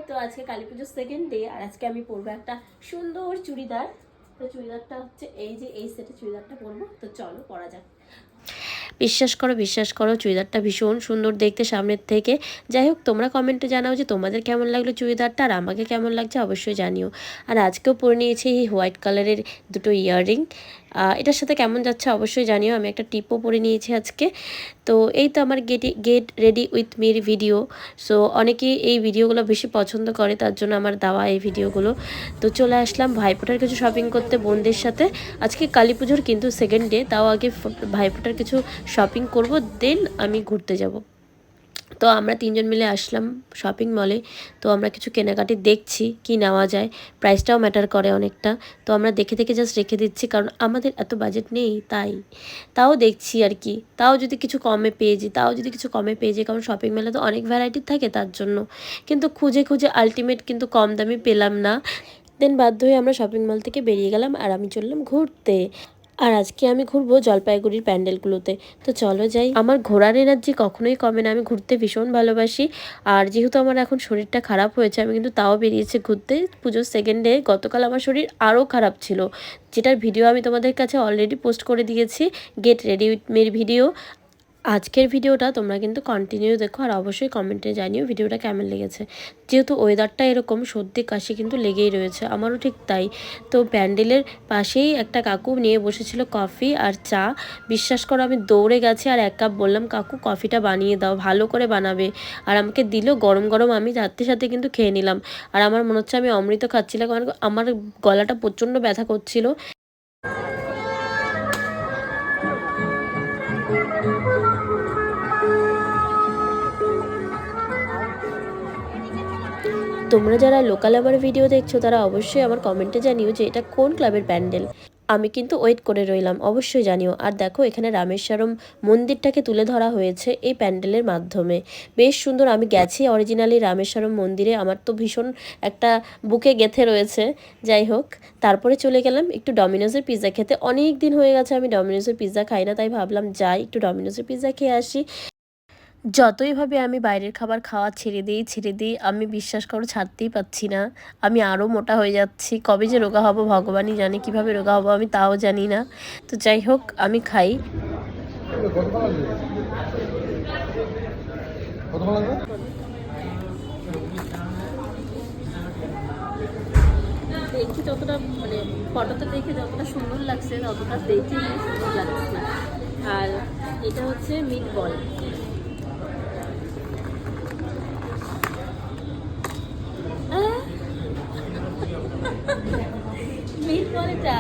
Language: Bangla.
তো আজকে কালী পুজোর সেকেন্ড ডে, আর আজকে আমি পরবো একটা সুন্দর চুড়িদার। তো চুড়িদারটা হচ্ছে এই যে এই সেটে চুড়িদারটা পরবো। তো চলো পরা যাক। বিশ্বাস করো চুড়িদারটা ভীষণ সুন্দর দেখতে সামনের থেকে। যাই হোক, তোমরা কমেন্টে জানাও যে তোমাদের কেমন লাগলো চুড়িদারটা, আর আমাকে কেমন লাগছে অবশ্যই জানিও। আর আজকেও পরে নিয়েছি এই হোয়াইট কালারের দুটো ইয়াররিং। এটার সাথে কেমন যাচ্ছে অবশ্যই জানিও। আমি একটা টিপও পরে নিয়েছি আজকে। তো এই তো আমার get ready with Mir video. So অনেকেই এই ভিডিওগুলো বেশি পছন্দ করে, তার জন্য আমার দেওয়া এই ভিডিওগুলো। তো চলে আসলাম ভাইফোঁটার কিছু শপিং করতে বোনদের সাথে। আজকে কালী পুজোর কিন্তু সেকেন্ড ডে, তাও আগে ভাইফোঁটার কিছু শপিং করব, দেন আমি ঘুরতে যাব। তো আমরা তিনজন মিলে আসলাম শপিং মলে। তো আমরা কিছু কেনাকাটি দেখছি কি নেওয়া যায়, প্রাইসটাও ম্যাটার করে অনেকটা। তো আমরা দেখে দেখে জাস্ট রেখে দিচ্ছি, কারণ আমাদের এত বাজেট নেই, তাও দেখছি আর কি। তাও যদি কিছু কমে পেয়ে যাই, কারণ শপিং মলে তো অনেক ভ্যারাইটি থাকে, তার জন্য। কিন্তু খুঁজে খুঁজে আলটিমেট কিন্তু কম দামি পেলাম না। দেন বাধ্য হয়ে আমরা শপিং মল থেকে বেরিয়ে গেলাম, আর আমি চললাম ঘুরতে। আর আজকে আমি ঘুরবো জলপাইগুড়ির প্যান্ডেলগুলোতে। তো চলো যাই। আমার ঘোরার এনার্জি কখনোই কমে না, আমি ঘুরতে ভীষণ ভালোবাসি। আর যেহেতু আমার এখন শরীরটা খারাপ হয়েছে, আমি কিন্তু তাও বেরিয়েছি ঘুরতে পুজোর সেকেন্ড ডে। গতকাল আমার শরীর আরও খারাপ ছিল, যেটার ভিডিও আমি তোমাদের কাছে অলরেডি পোস্ট করে দিয়েছি, get ready with Mir video. আজকের ভিডিওটা তোমরা কিন্তু কন্টিনিউ দেখো, আর অবশ্যই কমেন্টে জানিও ভিডিওটা কেমন লেগেছে। যেহেতু ওয়েদারটা এরকম, সর্দি কাশি কিন্তু লেগেই রয়েছে, আমারও ঠিক তাই। তো প্যান্ডেলের পাশেই একটা কাকু নিয়ে বসেছিল কফি আর চা। বিশ্বাস করো আমি দৌড়ে গেছি, আর 1 কাপ বললাম, কাকু কফিটা বানিয়ে দাও, ভালো করে বানাবে। আর আমাকে দিল গরম গরম, আমি সাথে সাথে কিন্তু খেয়ে নিলাম। আর আমার মনে হচ্ছে আমি অমৃত খাচ্ছিলাম, কারণ আমার গলাটা প্রচণ্ড ব্যথা করছিল। তোমরা যারা লোকাল আমার ভিডিও দেখছো, তারা অবশ্যই আমার কমেন্টে জানিও যে এটা কোন ক্লাবের প্যান্ডেল। আমি কিন্তু ওয়েট করে রইলাম, অবশ্যই জানিও। আর দেখো এখানে রামেশ্বরম মন্দিরটাকে তুলে ধরা হয়েছে এই প্যান্ডেলের মাধ্যমে। বেশ সুন্দর। আমি গেছি অরিজিনালি রামেশ্বরম মন্দিরে, আমার তো ভীষণ একটা বুকে গেঁথে রয়েছে। যাই হোক, তারপরে চলে গেলাম একটু ডমিনোজের পিৎজা খেতে। অনেক দিন হয়ে গেছে আমি ডমিনোজের পিৎজা খাই না, তাই ভাবলাম যাই একটু ডমিনোজের পিৎজা খেয়ে আসি। যতই ভাবে আমি বাইরের খাবার খাওয়া ছেড়ে দিই, আমি বিশ্বাস করো ছাড়তেই পাচ্ছি না। আমি আরও মোটা হয়ে যাচ্ছি। কবে যে রোগা হব ভগবানই জানে, কিভাবে রোগা হব আমি তাও জানি না। তো যাই হোক, আমি খাই। দেখি যতটা মানে ফটোতে দেখে যতটা সুন্দর লাগছে, ততটা দেখে সুন্দর লাগছে। আর এটা হচ্ছে মিট বল। মিট বল এটা